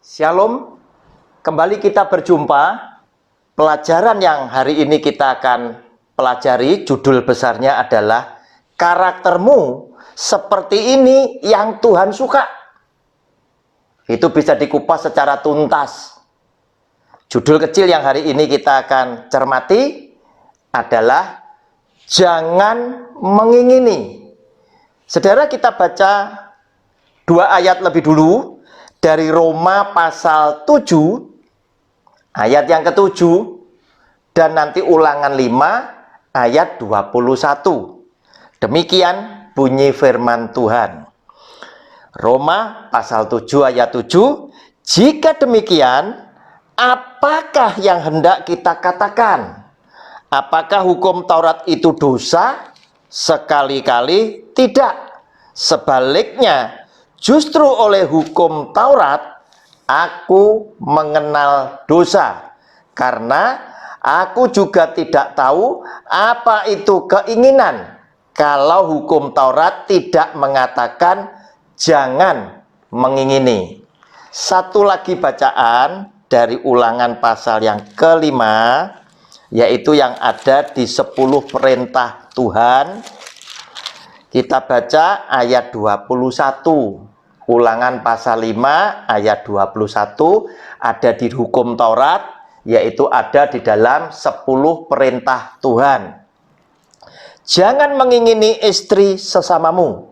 Shalom, kembali kita berjumpa. Pelajaran yang hari ini kita akan pelajari, judul besarnya adalah karaktermu seperti ini yang Tuhan suka. Itu bisa dikupas secara tuntas. Judul kecil yang hari ini kita akan cermati adalah jangan mengingini. Saudara, kita baca dua ayat lebih dulu. Dari Roma pasal 7 ayat yang ke-7 dan nanti Ulangan 5 ayat 21. Demikian bunyi firman Tuhan. Roma pasal 7 ayat 7. Jika demikian, apakah yang hendak kita katakan? Apakah hukum Taurat itu dosa? Sekali-kali tidak. Sebaliknya, justru oleh hukum Taurat, aku mengenal dosa. Karena aku juga tidak tahu apa itu keinginan. Kalau hukum Taurat tidak mengatakan jangan mengingini. Satu lagi bacaan dari Ulangan pasal yang kelima, yaitu yang ada di 10 perintah Tuhan. Kita baca ayat 21. Ulangan pasal 5 ayat 21 ada di hukum Taurat, yaitu ada di dalam 10 perintah Tuhan. Jangan mengingini istri sesamamu,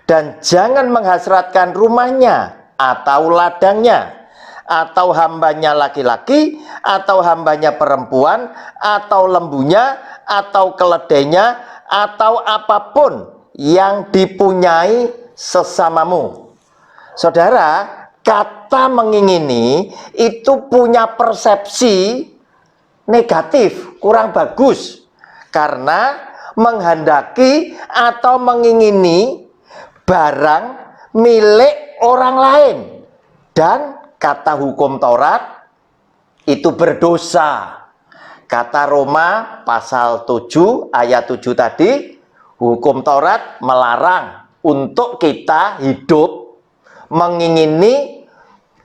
dan jangan menghasratkan rumahnya, atau ladangnya, atau hambanya laki-laki, atau hambanya perempuan, atau lembunya, atau keledainya, atau apapun yang dipunyai sesamamu. Saudara, kata mengingini itu punya persepsi negatif, kurang bagus. Karena menghendaki atau mengingini barang milik orang lain. Dan kata hukum Taurat itu berdosa. Kata Roma pasal 7 ayat 7 tadi, hukum Taurat melarang untuk kita hidup mengingini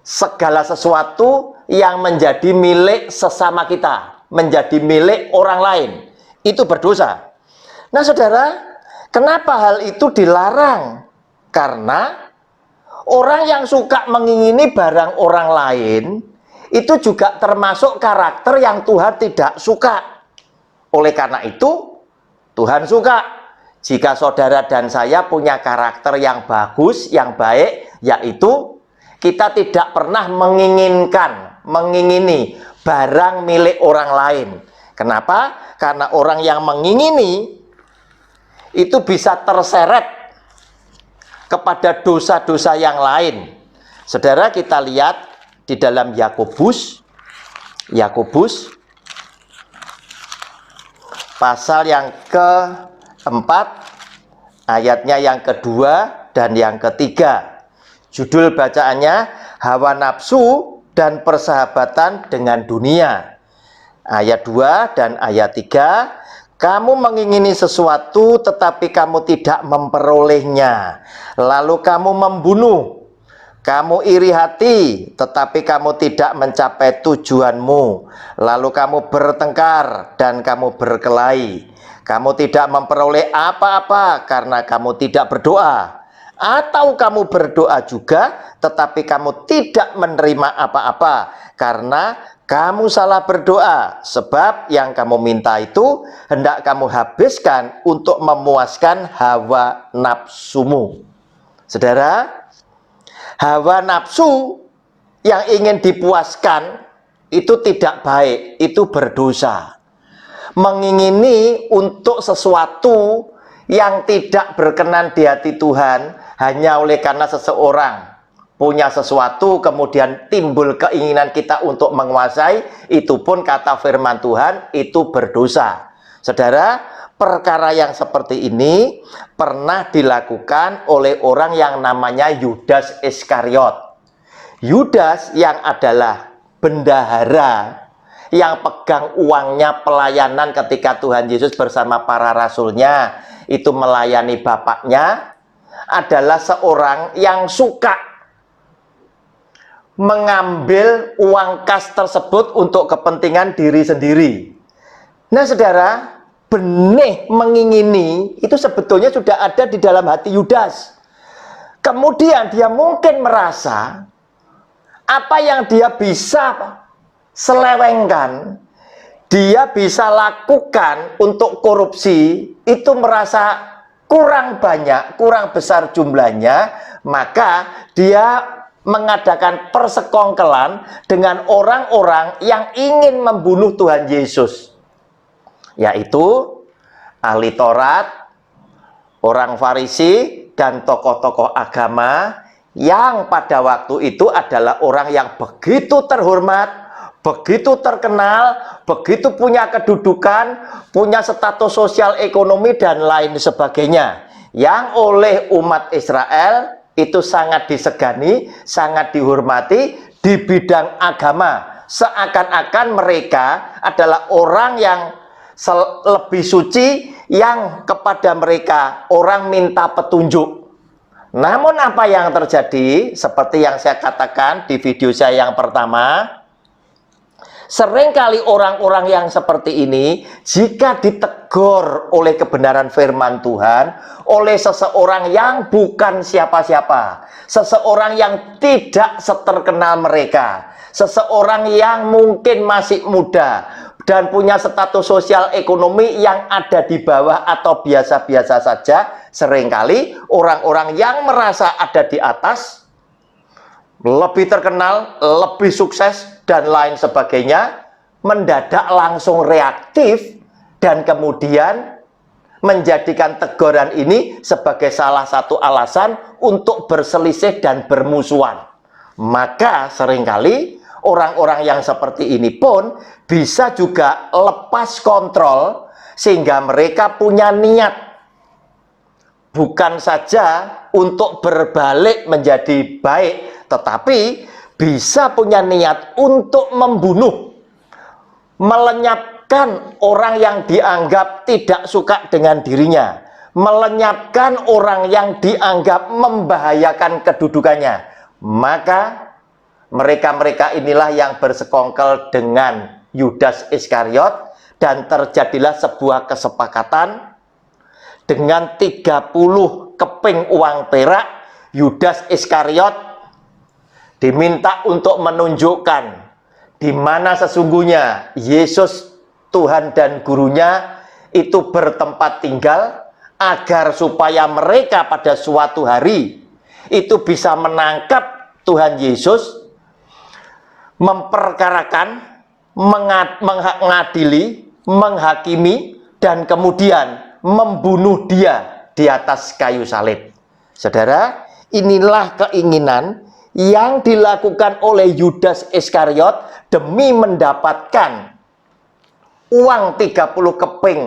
segala sesuatu yang menjadi milik sesama kita, menjadi milik orang lain. Itu berdosa. Nah, saudara, kenapa hal itu dilarang? Karena orang yang suka mengingini barang orang lain itu juga termasuk karakter yang Tuhan tidak suka. Oleh karena itu, Tuhan suka jika saudara dan saya punya karakter yang bagus, yang baik, yaitu kita tidak pernah mengingini barang milik orang lain. Kenapa? Karena orang yang mengingini itu bisa terseret kepada dosa-dosa yang lain. Saudara, kita lihat di dalam Yakobus pasal yang ke-4 ayatnya yang kedua dan yang ketiga. Judul bacaannya hawa nafsu dan persahabatan dengan dunia. Ayat 2 dan ayat 3. Kamu mengingini sesuatu tetapi kamu tidak memperolehnya. Lalu kamu membunuh. Kamu iri hati tetapi kamu tidak mencapai tujuanmu. Lalu kamu bertengkar dan kamu berkelahi. Kamu tidak memperoleh apa-apa karena kamu tidak berdoa. Atau kamu berdoa juga, tetapi kamu tidak menerima apa-apa karena kamu salah berdoa. Sebab yang kamu minta itu hendak kamu habiskan untuk memuaskan hawa nafsumu. Saudara, hawa nafsu yang ingin dipuaskan itu tidak baik, itu berdosa. Mengingini untuk sesuatu yang tidak berkenan di hati Tuhan hanya oleh karena seseorang punya sesuatu kemudian timbul keinginan kita untuk menguasai, itu pun kata firman Tuhan itu berdosa. Saudara, perkara yang seperti ini pernah dilakukan oleh orang yang namanya Yudas Iskariot. Yudas yang adalah bendahara yang pegang uangnya pelayanan ketika Tuhan Yesus bersama para rasulnya itu melayani bapaknya, adalah seorang yang suka mengambil uang kas tersebut untuk kepentingan diri sendiri. Nah, saudara, benih mengingini itu sebetulnya sudah ada di dalam hati Yudas. Kemudian dia mungkin merasa apa yang dia bisa selewengkan, dia bisa lakukan untuk korupsi, itu merasa kurang banyak, kurang besar jumlahnya, maka dia mengadakan persekongkelan dengan orang-orang yang ingin membunuh Tuhan Yesus, yaitu ahli Taurat, orang Farisi, dan tokoh-tokoh agama yang pada waktu itu adalah orang yang begitu terhormat, begitu terkenal, begitu punya kedudukan, punya status sosial ekonomi, dan lain sebagainya, yang oleh umat Israel itu sangat disegani, sangat dihormati di bidang agama. Seakan-akan mereka adalah orang yang lebih suci, yang kepada mereka orang minta petunjuk. Namun apa yang terjadi, seperti yang saya katakan di video saya yang pertama, seringkali orang-orang yang seperti ini, jika ditegur oleh kebenaran firman Tuhan, oleh seseorang yang bukan siapa-siapa, seseorang yang tidak seterkenal mereka, seseorang yang mungkin masih muda, dan punya status sosial ekonomi yang ada di bawah atau biasa-biasa saja, seringkali orang-orang yang merasa ada di atas, lebih terkenal, lebih sukses, dan lain sebagainya, mendadak langsung reaktif dan kemudian menjadikan teguran ini sebagai salah satu alasan untuk berselisih dan bermusuhan. Maka seringkali orang-orang yang seperti ini pun bisa juga lepas kontrol, sehingga mereka punya niat bukan saja untuk berbalik menjadi baik, tetapi bisa punya niat untuk membunuh, melenyapkan orang yang dianggap tidak suka dengan dirinya, melenyapkan orang yang dianggap membahayakan kedudukannya. Maka mereka-mereka inilah yang bersekongkel dengan Yudas Iskariot, dan terjadilah sebuah kesepakatan dengan 30 keping uang perak. Yudas Iskariot diminta untuk menunjukkan di mana sesungguhnya Yesus, Tuhan dan gurunya itu bertempat tinggal, agar supaya mereka pada suatu hari itu bisa menangkap Tuhan Yesus, memperkarakan, mengadili, menghakimi, dan kemudian membunuh dia di atas kayu salib. Saudara, inilah keinginan yang dilakukan oleh Yudas Iskariot demi mendapatkan uang 30 keping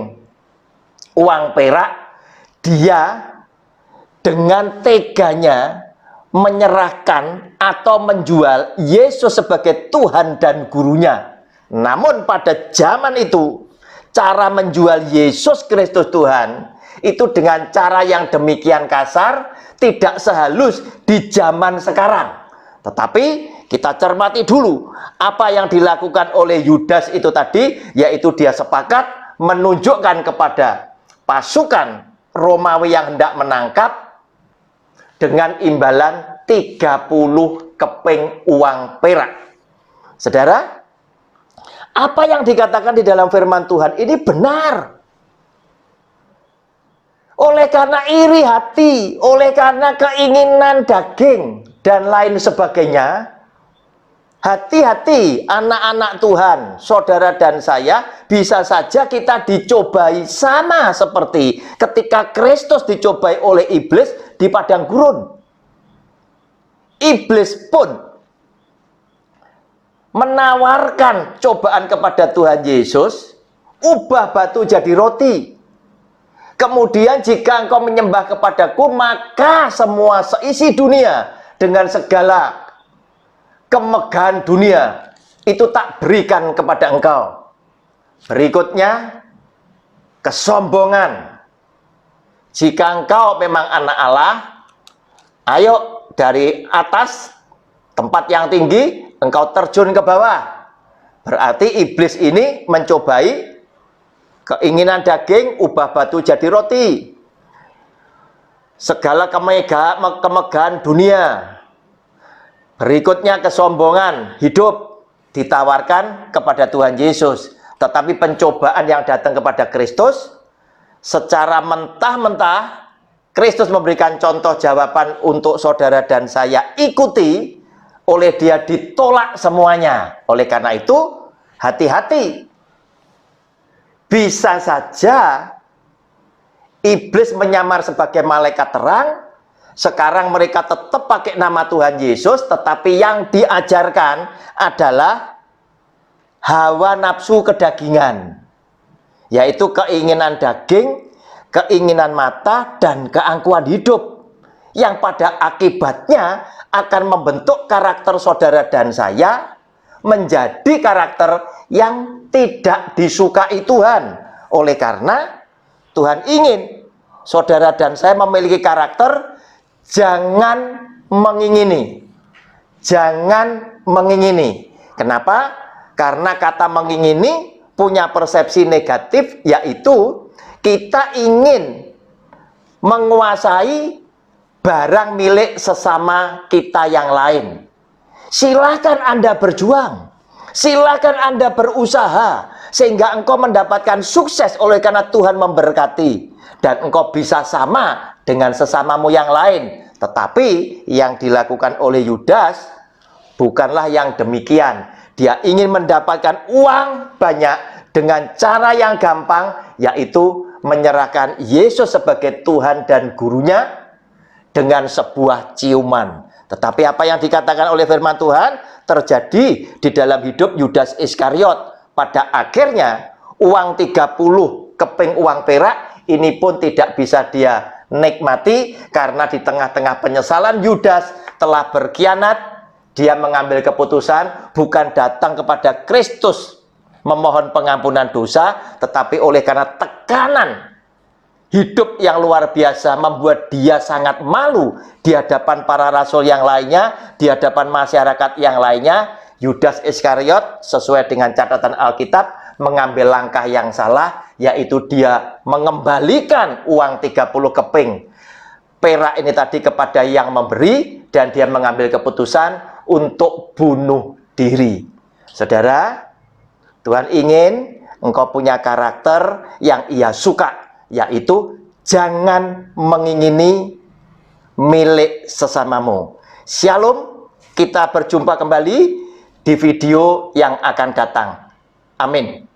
uang perak. Dia dengan teganya menyerahkan atau menjual Yesus sebagai Tuhan dan gurunya. Namun pada zaman itu, cara menjual Yesus Kristus Tuhan itu dengan cara yang demikian kasar, tidak sehalus di zaman sekarang. Tetapi kita cermati dulu apa yang dilakukan oleh Yudas itu tadi, yaitu dia sepakat menunjukkan kepada pasukan Romawi yang hendak menangkap dengan imbalan 30 keping uang perak. Saudara, apa yang dikatakan di dalam firman Tuhan ini benar. Oleh karena iri hati, oleh karena keinginan daging, dan lain sebagainya, hati-hati anak-anak Tuhan, saudara dan saya, bisa saja kita dicobai sama seperti ketika Kristus dicobai oleh iblis di padang gurun. Iblis pun menawarkan cobaan kepada Tuhan Yesus, ubah batu jadi roti. Kemudian jika engkau menyembah kepadaku, maka semua seisi dunia dengan segala kemegahan dunia itu tak berikan kepada engkau. Berikutnya, kesombongan. Jika engkau memang anak Allah, ayo dari atas tempat yang tinggi, engkau terjun ke bawah. Berarti iblis ini mencobai keinginan daging, ubah batu jadi roti. Segala kemegahan dunia, berikutnya kesombongan hidup ditawarkan kepada Tuhan Yesus. Tetapi pencobaan yang datang kepada Kristus, secara mentah-mentah Kristus memberikan contoh jawaban untuk saudara dan saya ikuti. Oleh dia ditolak semuanya. Oleh karena itu hati-hati. Bisa saja iblis menyamar sebagai malaikat terang. Sekarang mereka tetap pakai nama Tuhan Yesus, tetapi yang diajarkan adalah hawa nafsu kedagingan, yaitu keinginan daging, keinginan mata, dan keangkuhan hidup, yang pada akibatnya akan membentuk karakter saudara dan saya menjadi karakter yang tidak disukai Tuhan. Oleh karena Tuhan ingin saudara dan saya memiliki karakter jangan mengingini. Jangan mengingini. Kenapa? Karena kata mengingini punya persepsi negatif, yaitu kita ingin menguasai barang milik sesama kita yang lain. Silakan Anda berjuang, silakan Anda berusaha, sehingga engkau mendapatkan sukses oleh karena Tuhan memberkati. Dan engkau bisa sama dengan sesamamu yang lain. Tetapi yang dilakukan oleh Yudas bukanlah yang demikian. Dia ingin mendapatkan uang banyak dengan cara yang gampang, yaitu menyerahkan Yesus sebagai Tuhan dan gurunya dengan sebuah ciuman. Tetapi apa yang dikatakan oleh firman Tuhan terjadi di dalam hidup Yudas Iskariot. Pada akhirnya uang 30 keping uang perak ini pun tidak bisa dia nikmati, karena di tengah-tengah penyesalan Yudas telah berkhianat. Dia mengambil keputusan bukan datang kepada Kristus memohon pengampunan dosa, tetapi oleh karena tekanan hidup yang luar biasa membuat dia sangat malu di hadapan para rasul yang lainnya, di hadapan masyarakat yang lainnya. Yudas Iskariot sesuai dengan catatan Alkitab mengambil langkah yang salah, yaitu dia mengembalikan uang 30 keping perak ini tadi kepada yang memberi, dan dia mengambil keputusan untuk bunuh diri. Saudara, Tuhan ingin engkau punya karakter yang ia suka, yaitu jangan mengingini milik sesamamu. Shalom, kita berjumpa kembali di video yang akan datang. Amin.